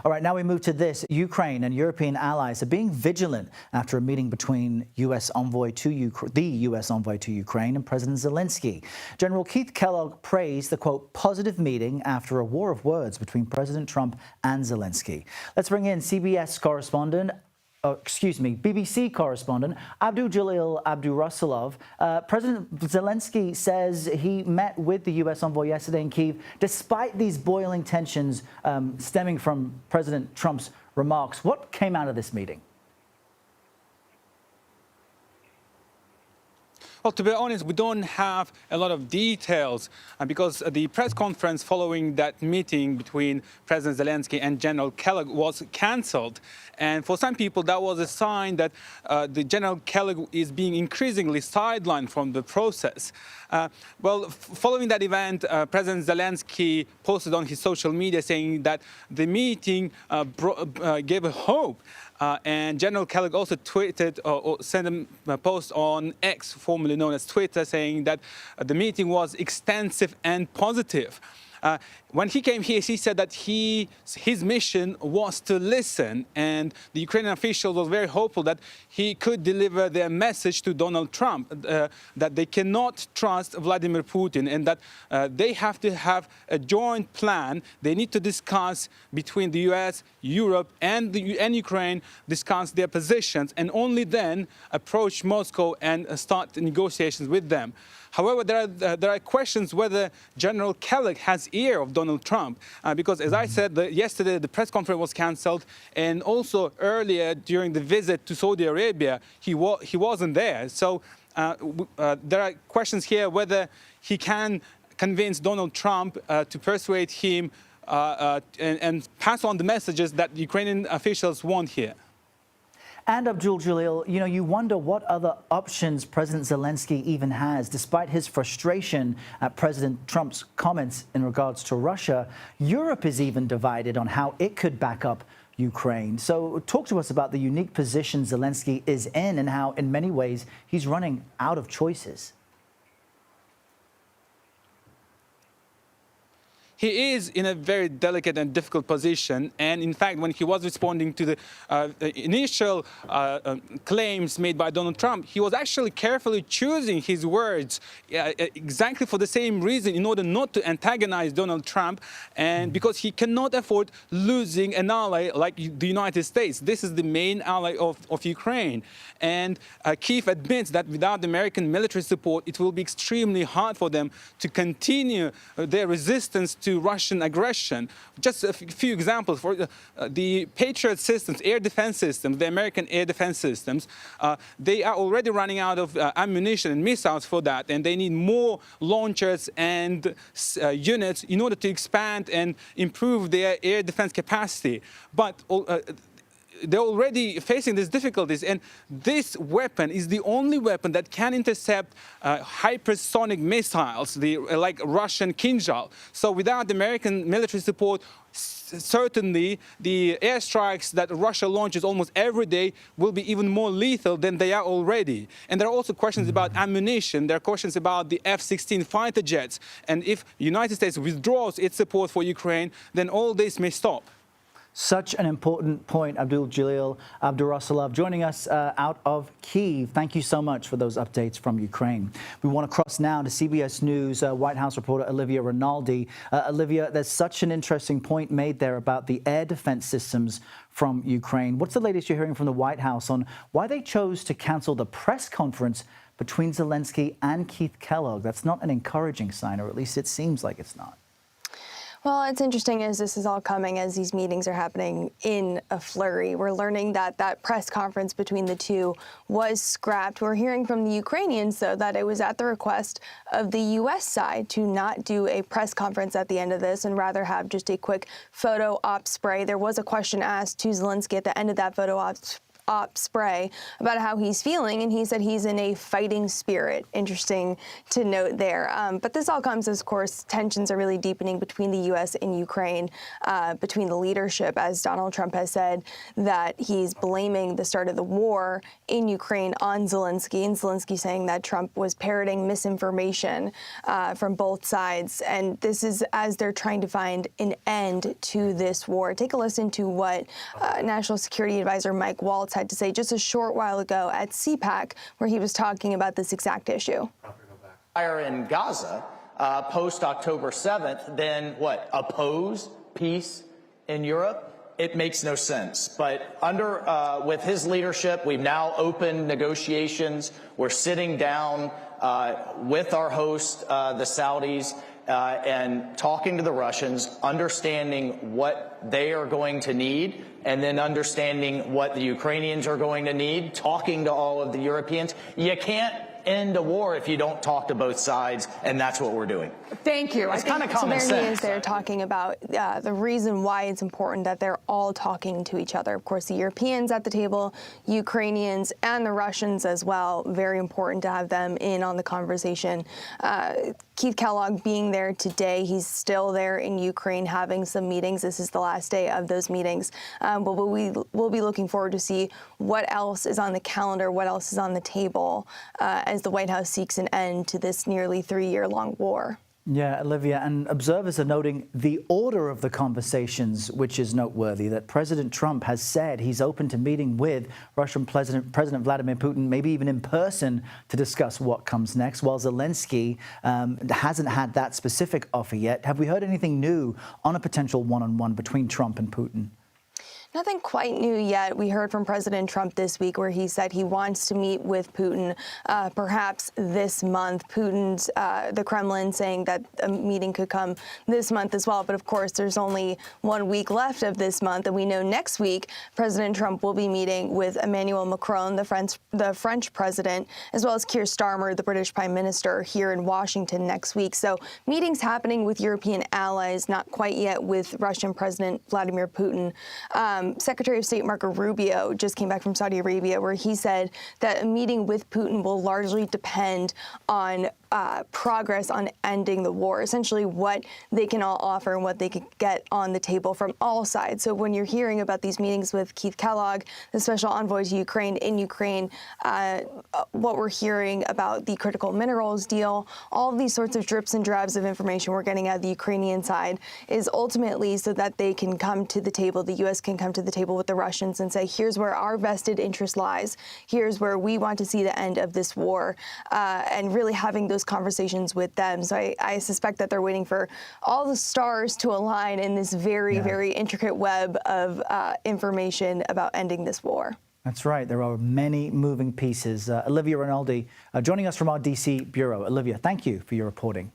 All right, now we move to this. Ukraine and European allies are being vigilant after a meeting between the U.S. envoy to Ukraine and President Zelenskyy. General Keith Kellogg praised the, quote, positive meeting after a war of words between President Trump and Zelenskyy. Let's bring in BBC correspondent Abdujalil Abdurasulov. President Zelenskyy says he met with the U.S. envoy yesterday in Kyiv, despite these boiling tensions stemming from President Trump's remarks. What came out of this meeting? Well, to be honest, we don't have a lot of details because the press conference following that meeting between President Zelenskyy and General Kellogg was cancelled. And for some people, that was a sign that the General Kellogg is being increasingly sidelined from the process. Following that event, President Zelenskyy posted on his social media saying that the meeting gave a hope. And General Kellogg also tweeted or sent a post on X, formerly known as Twitter, saying that the meeting was extensive and positive. When he came here, he said that his mission was to listen, and the Ukrainian officials were very hopeful that he could deliver their message to Donald Trump, that they cannot trust Vladimir Putin, and that they have to have a joint plan. They need to discuss between the US, Europe, and Ukraine, discuss their positions, and only then approach Moscow and start negotiations with them. However, there are questions whether General Kellogg has ear of Donald Trump, because, as I said, yesterday the press conference was cancelled, and also earlier during the visit to Saudi Arabia, he wasn't there. So there are questions here whether he can convince Donald Trump to persuade him and pass on the messages that Ukrainian officials want here. And Abdujalil, you wonder what other options President Zelenskyy even has. Despite his frustration at President Trump's comments in regards to Russia, Europe is even divided on how it could back up Ukraine. So talk to us about the unique position Zelenskyy is in and how, in many ways, he's running out of choices. He is in a very delicate and difficult position, and in fact, when he was responding to the initial claims made by Donald Trump, he was actually carefully choosing his words exactly for the same reason, in order not to antagonize Donald Trump, and because he cannot afford losing an ally like the United States. This is the main ally of Ukraine, and Kyiv admits that without American military support, it will be extremely hard for them to continue their resistance to Russian aggression. Just a few examples. For the Patriot systems, air defense systems, the American air defense systems, they are already running out of ammunition and missiles for that, and they need more launchers and units in order to expand and improve their air defense capacity. But they're already facing these difficulties, and this weapon is the only weapon that can intercept hypersonic missiles, like Russian Kinzhal. So without American military support, certainly the airstrikes that Russia launches almost every day will be even more lethal than they are already. And there are also questions about ammunition. There are questions about the F-16 fighter jets. And if the United States withdraws its support for Ukraine, then all this may stop. Such an important point, Abdujalil Abdurasulov, joining us out of Kyiv. Thank you so much for those updates from Ukraine. We want to cross now to CBS News White House reporter Olivia Rinaldi. Olivia, there's such an interesting point made there about the air defense systems from Ukraine. What's the latest you're hearing from the White House on why they chose to cancel the press conference between Zelenskyy and Keith Kellogg? That's not an encouraging sign, or at least it seems like it's not. Well, it's interesting as this is all coming as these meetings are happening in a flurry. We're learning that that press conference between the two was scrapped. We're hearing from the Ukrainians, though, that it was at the request of the U.S. side to not do a press conference at the end of this and rather have just a quick photo op spray. There was a question asked to Zelenskyy at the end of that photo op op spray about how he's feeling, and he said he's in a fighting spirit. Interesting to note there. But this all comes as, of course, tensions are really deepening between the U.S. and Ukraine, between the leadership, as Donald Trump has said that he's blaming the start of the war in Ukraine on Zelenskyy, and Zelenskyy saying that Trump was parroting misinformation from both sides. And this is as they're trying to find an end to this war. Take a listen to what National Security Advisor Mike Waltz had to say just a short while ago at CPAC, where he was talking about this exact issue. Fire in Gaza post October 7th, then what? Oppose peace in Europe? It makes no sense. But with his leadership, we've now opened negotiations. We're sitting down with our host, the Saudis, and talking to the Russians, understanding what they are going to need, and then understanding what the Ukrainians are going to need, talking to all of the Europeans. You can't end a war if you don't talk to both sides, and that's what we're doing. Thank you. It's kind of common so there he sense. is there talking about the reason why it's important that they're all talking to each other. Of course, the Europeans at the table, Ukrainians, and the Russians as well. Very important to have them in on the conversation. Keith Kellogg being there today, he's still there in Ukraine having some meetings. This is the last day of those meetings. But we'll be looking forward to see what else is on the calendar, what else is on the table as the White House seeks an end to this nearly 3-year-long war. Yeah, Olivia, and observers are noting the order of the conversations, which is noteworthy, that President Trump has said he's open to meeting with Russian President Vladimir Putin, maybe even in person, to discuss what comes next, while Zelenskyy hasn't had that specific offer yet. Have we heard anything new on a potential one-on-one between Trump and Putin? Nothing quite new yet. We heard from President Trump this week where he said he wants to meet with Putin perhaps this month. Putin's, the Kremlin, saying that a meeting could come this month as well. But of course, there's only 1 week left of this month. And we know next week, President Trump will be meeting with Emmanuel Macron, the French president, as well as Keir Starmer, the British Prime Minister, here in Washington next week. So meetings happening with European allies, not quite yet with Russian President Vladimir Putin. Secretary of State Marco Rubio just came back from Saudi Arabia, where he said that a meeting with Putin will largely depend on progress on ending the war, essentially what they can all offer and what they could get on the table from all sides. So when you're hearing about these meetings with Keith Kellogg, the special envoy to Ukraine, in Ukraine, what we're hearing about the critical minerals deal, all of these sorts of drips and drabs of information we're getting out of the Ukrainian side is ultimately so that they can come to the table, the U.S. can come to the table with the Russians and say, here's where our vested interest lies, here's where we want to see the end of this war, and really having those conversations with them. So I suspect that they're waiting for all the stars to align in this very, very intricate web of information about ending this war. That's right. There are many moving pieces. Olivia Rinaldi joining us from our D.C. bureau. Olivia, thank you for your reporting.